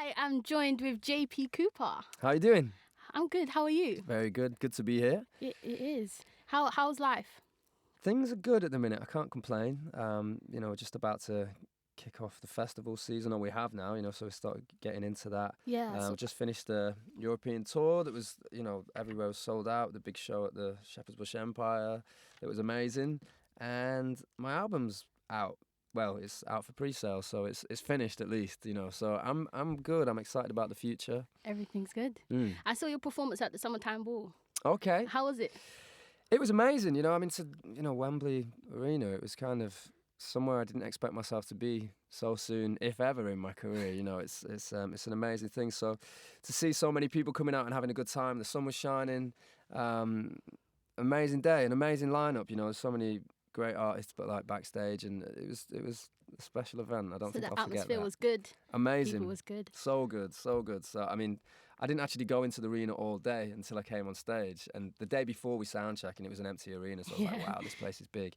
I am joined with JP Cooper. How you doing? I'm good. How are you? Very good. Good to be here. It is. How's life? Things are good at the minute. I can't complain. We're just about to kick off the festival season, or we have now. So we started getting into that. Yeah. Just finished the European tour. That was, everywhere was sold out. The big show at the Shepherd's Bush Empire. It was amazing. And my album's out. Well, it's out for pre-sale, so it's finished at least, So I'm good. I'm excited about the future. Everything's good. I saw your performance at the Summertime Ball. Okay. How was it? It was amazing, Wembley Arena. It was kind of somewhere I didn't expect myself to be so soon, if ever, in my career. It's an amazing thing. So to see so many people coming out and having a good time, the sun was shining, amazing day, an amazing lineup. There's so many great artists, but like backstage, and it was a special event. I don't think I'll forget that. The atmosphere was good. Amazing. People was good. So good, so good. So I didn't actually go into the arena all day until I came on stage, and the day before we soundchecked, and it was an empty arena, so I was like, wow, this place is big.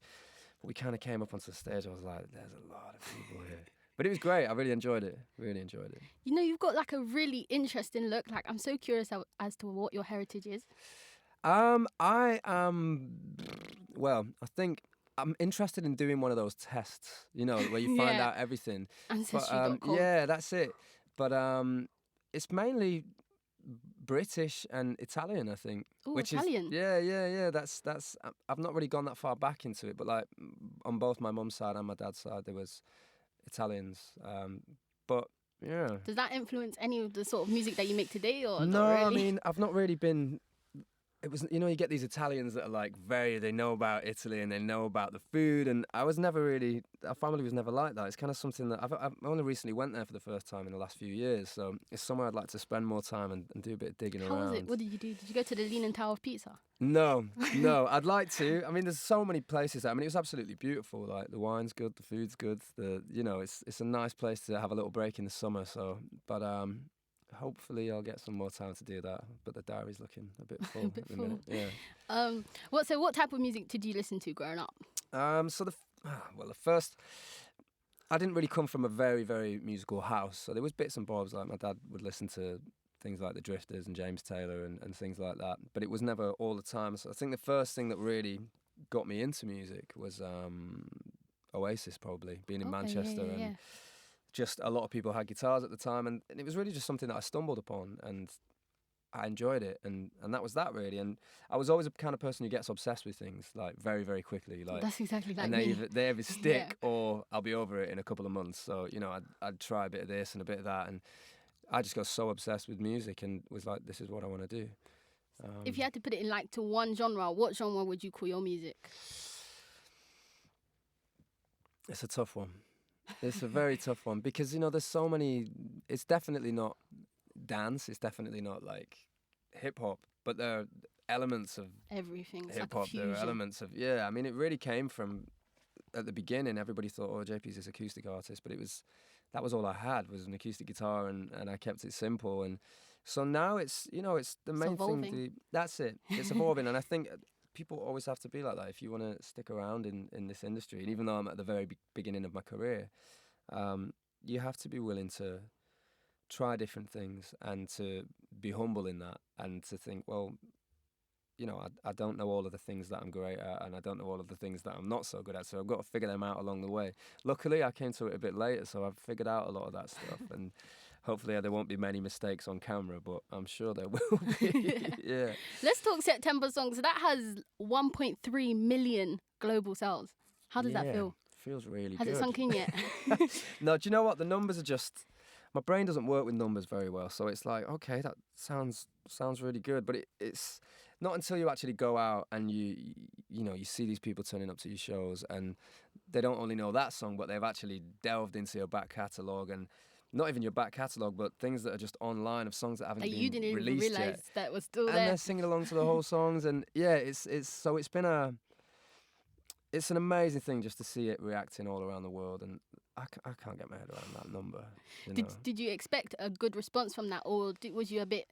But we kind of came up onto the stage. I was like, there's a lot of people here. But it was great. I really enjoyed it. Really enjoyed it. You've got like a really interesting look. Like, I'm so curious as to what your heritage is. I think I'm interested in doing one of those tests, where you find out everything. Ancestry.com. Yeah, that's it. But it's mainly British and Italian, I think. Oh, Italian. Yeah. That's. I've not really gone that far back into it, but like on both my mum's side and my dad's side, there was Italians. But yeah. Does that influence any of the sort of music that you make today, or no? Not really? I've not really been. It was, you get these Italians that are like they know about Italy and they know about the food, and I was never really, our family was never like that. It's kind of something that I've only recently went there for the first time in the last few years, so it's somewhere I'd like to spend more time and do a bit of digging around. How was it? What did you do? Did you go to the Leaning Tower of Pizza? No, I'd like to. There's so many places. It was absolutely beautiful. Like the wine's good, the food's good. It's a nice place to have a little break in the summer. So, but hopefully I'll get some more time to do that, but the diary's looking a bit full at the minute. Yeah. What type of music did you listen to growing up? The first, I didn't really come from a very, very musical house, so there was bits and bobs. Like my dad would listen to things like the Drifters and James Taylor and things like that, but it was never all the time. So I think the first thing that really got me into music was Oasis, probably being in Manchester and. Just a lot of people had guitars at the time, and it was really just something that I stumbled upon, and I enjoyed it, and that was that really. And I was always a kind of person who gets obsessed with things like very, very quickly. Like that's exactly like and me. They either stick or I'll be over it in a couple of months. So I'd try a bit of this and a bit of that, and I just got so obsessed with music and was like, this is what I want to do. If you had to put it in like to one genre, what genre would you call your music? It's a tough one. It's a very tough one because, there's so many. It's definitely not dance. It's definitely not like hip hop, but there are elements of everything. Hip hop. There are elements of it really came from at the beginning. Everybody thought, oh, JP's this acoustic artist, but that was all I had was an acoustic guitar, and I kept it simple. And so now it's the main thing. That's it. It's evolving, and I think. People always have to be like that if you want to stick around in this industry. And even though I'm at the very beginning of my career, you have to be willing to try different things and to be humble in that and to think, well, I don't know all of the things that I'm great at, and I don't know all of the things that I'm not so good at, so I've got to figure them out along the way. Luckily, I came to it a bit later, so I've figured out a lot of that stuff, and hopefully there won't be many mistakes on camera, but I'm sure there will be. Yeah. Let's talk September Song. So that has 1.3 million global sales. How does that feel? Feels really good. Has it sunk in yet? No, do you know what? The numbers are just... My brain doesn't work with numbers very well, so it's like, okay, that sounds really good, but it's not until you actually go out and you see these people turning up to your shows, and they don't only know that song, but they've actually delved into your back catalogue, and not even your back catalogue, but things that are just online of songs that haven't been you didn't released even realise yet. that was still there. And they're singing along to the whole songs, and it's an amazing thing just to see it reacting all around the world, and I can't get my head around that number. Did you expect a good response from that, or was you a bit...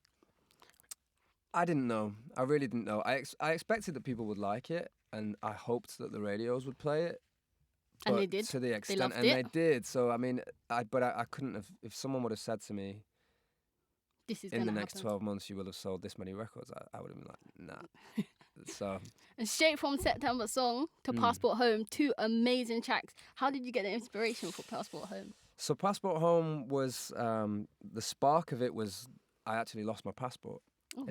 I didn't know. I really didn't know. I expected that people would like it, and I hoped that the radios would play it. And they did. To the extent, they loved and it. they did. So I couldn't have. If someone would have said to me, this is in gonna the next happen. 12 months you will have sold this many records, I would have been like, nah. So And straight from September Song to Passport Home, 2 amazing tracks. How did you get the inspiration for Passport Home? So Passport Home was the spark of it was I actually lost my passport. Oh.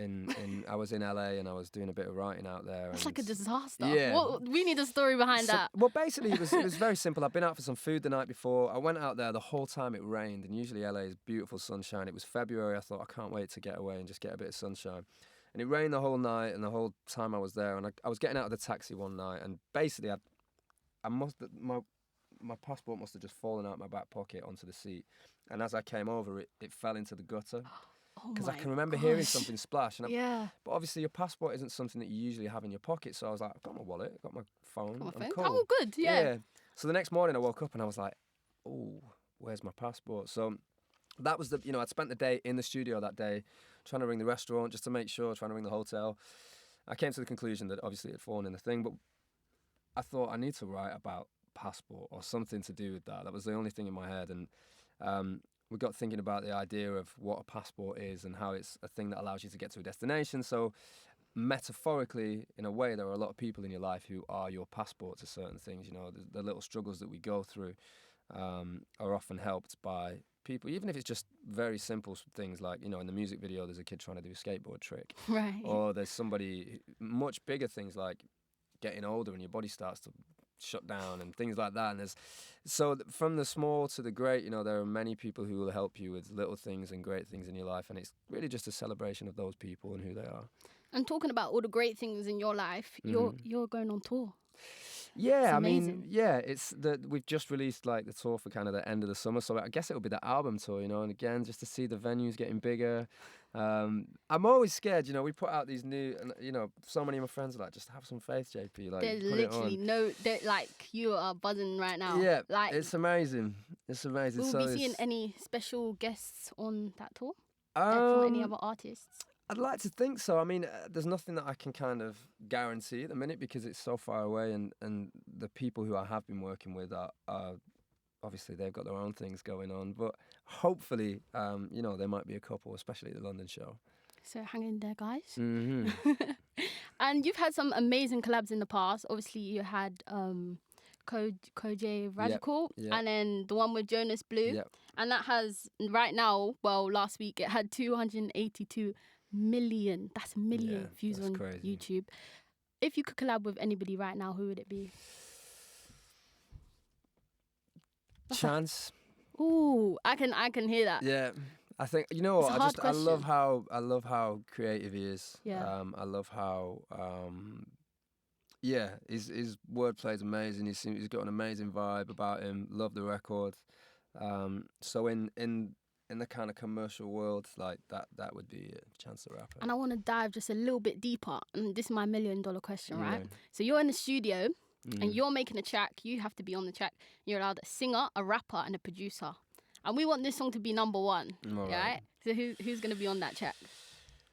I was in LA and I was doing a bit of writing out there. That's and like a disaster. Yeah. We need a story behind that. Well, basically, it was very simple. I'd been out for some food the night before. I went out there. The whole time it rained, and usually LA is beautiful sunshine. It was February. I thought, I can't wait to get away and just get a bit of sunshine. And it rained the whole night and the whole time I was there. And I was getting out of the taxi one night, and basically, my passport must have just fallen out my back pocket onto the seat. And as I came over, it fell into the gutter. Because I can remember hearing something splash. And yeah. But obviously your passport isn't something that you usually have in your pocket. So I was like, I've got my wallet, I've got my phone. I'm cool. I'm all good, yeah. So the next morning I woke up and I was like, oh, where's my passport? So that was I'd spent the day in the studio that day trying to ring the restaurant just to make sure, trying to ring the hotel. I came to the conclusion that obviously it had fallen in the thing, but I thought I need to write about passport or something to do with that. That was the only thing in my head. And we got thinking about the idea of what a passport is and how it's a thing that allows you to get to a destination. So metaphorically, in a way, there are a lot of people in your life who are your passport to certain things. The little struggles that we go through are often helped by people, even if it's just very simple things like, in the music video, there's a kid trying to do a skateboard trick. Right. Or there's somebody, much bigger things like getting older and your body starts to shut down and things like that. And so from the small to the great, there are many people who will help you with little things and great things in your life, and it's really just a celebration of those people and who they are. And talking about all the great things in your life, you're going on tour. Yeah, I mean, it's that we've just released like the tour for kind of the end of the summer, so I guess it'll be the album tour, and again, just to see the venues getting bigger. I'm always scared, we put out these new, and so many of my friends are like, just have some faith, JP. Like, there's put literally like you are buzzing right now. Yeah, like it's amazing. It's amazing. Will we be seeing any special guests on that tour? Um, from any other artists? I'd like to think so. I mean, there's nothing that I can kind of guarantee at the minute because it's so far away, and the people who I have been working with are obviously they've got their own things going on. But hopefully, there might be a couple, especially at the London show. So hang in there, guys. Mm-hmm. And you've had some amazing collabs in the past. Obviously, you had Kojey Radical, and then the one with Jonas Blue, and that has right now. Well, last week it had 282 million. That's a million views on crazy. YouTube. If you could collab with anybody right now, who would it be? Chance. Ooh, I can hear that. Yeah, I think I love how creative he is. Yeah. I love how his wordplay is amazing. He's got an amazing vibe about him. Love the record. So in the kind of commercial world, like that would be Chance the Rapper. And I want to dive just a little bit deeper. And this is my $1 million question, right? Yeah. So you're in the studio and you're making a track. You have to be on the track. You're allowed a singer, a rapper, and a producer. And we want this song to be number one, right? So who's going to be on that track?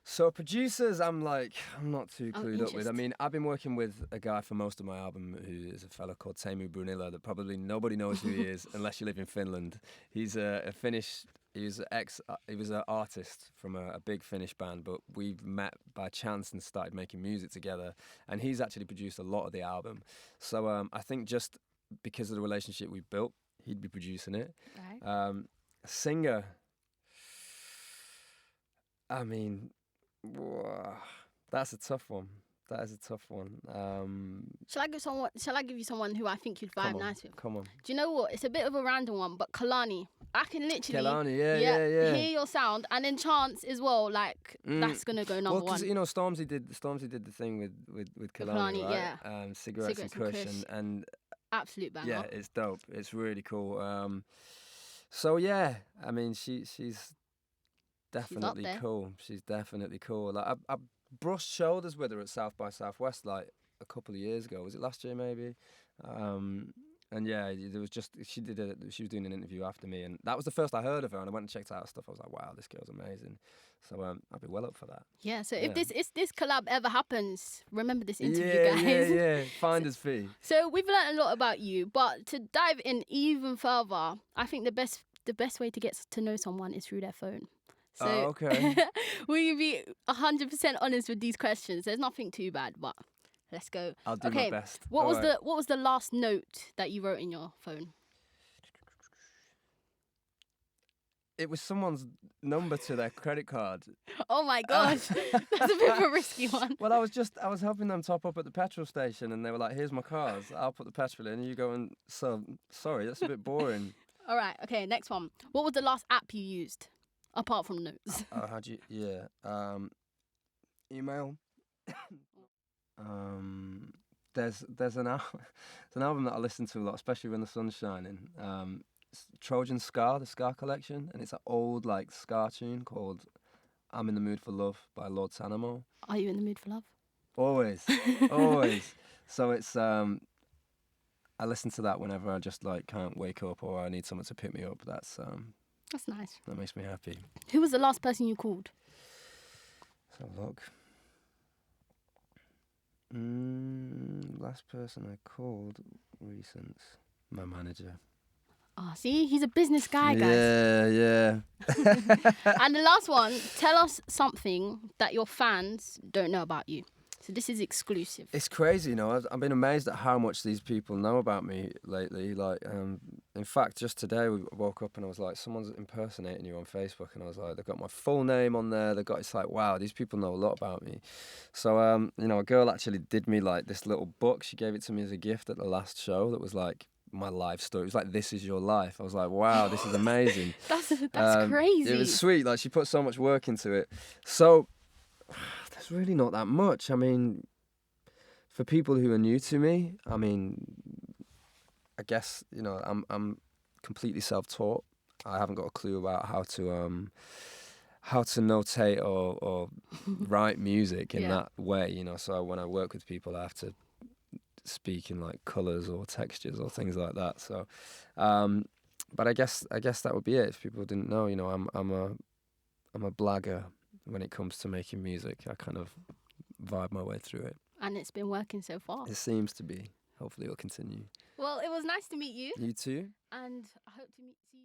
So producers, I'm not too clued up with. I mean, I've been working with a guy for most of my album who is a fella called Teemu Brunila that probably nobody knows who he is unless you live in Finland. He's a Finnish. He was an artist from a big Finnish band, but we've met by chance and started making music together. And he's actually produced a lot of the album. So I think just because of the relationship we've built, he'd be producing it. Right. Singer. I mean, that's a tough one. That is a tough one. Shall I give you someone who I think you'd vibe nice with? Come on. Do you know what? It's a bit of a random one, but Kalani. I can literally yeah. hear your sound, and then Chance as well. Like that's gonna go number one. Well, because Stormzy did the thing with Kalani, right? Yeah. Cigarettes and Kush, and absolute banger. Yeah, it's dope. It's really cool. So yeah, I mean, she's definitely cool. She's definitely cool. Like I brushed shoulders with her at South by Southwest like a couple of years ago. Was it last year maybe? And yeah, there was she was doing an interview after me, and that was the first I heard of her. And I went and checked out her stuff. I was like, wow, this girl's amazing. So I'd be well up for that. Yeah. So if this collab ever happens, remember this interview, guys. Yeah. Finder's fee. So we've learned a lot about you, but to dive in even further, I think the best way to get to know someone is through their phone. So, okay. will you be 100% honest with these questions? There's nothing too bad, but let's go. I'll do my best. What was Alright. what was the last note that you wrote in your phone? It was someone's number to their credit card. Oh my gosh, that's a bit of a risky one. Well, I was helping them top up at the petrol station, and they were like, "Here's my cars. I'll put the petrol in." And you go and sorry, that's a bit boring. All right, okay, next one. What was the last app you used, apart from notes? Oh, how'd you? Yeah. Email. There's an there's an album that I listen to a lot, especially when the sun's shining. Trojan Ska, the Ska collection, and it's an old like ska tune called "I'm in the Mood for Love" by Lord Sanamo. Are you in the mood for love? Always, always. So it's I listen to that whenever I just like can't wake up or I need someone to pick me up. That's nice. that makes me happy. Who was the last person you called? So look. Last person I called recent, my manager. Oh, see, he's a business guy, guys. Yeah. And the last one, tell us something that your fans don't know about you. So this is exclusive. It's crazy, you know. I've been amazed at how much these people know about me lately. Like, in fact, just today we woke up and I was like, someone's impersonating you on Facebook, and I was like, they've got my full name on there. It's like, wow, these people know a lot about me. So, you know, a girl actually did me like this little book. She gave it to me as a gift at the last show. That was like my life story. It was like, "This is your life." I was like, wow, this is amazing. That's crazy. It was sweet. Like, she put so much work into it. So there's really not that much. I mean, for people who are new to me, I mean, I guess, you know, I'm completely self-taught. I haven't got a clue about how to notate or write music in that way, you know. So when I work with people, I have to speak in like colors or textures or things like that. So, but I guess that would be it. If people didn't know, you know, I'm a blagger when it comes to making music. I kind of vibe my way through it. And it's been working so far. It seems to be. Hopefully it'll continue. Well, it was nice to meet you. You too? And I hope to see you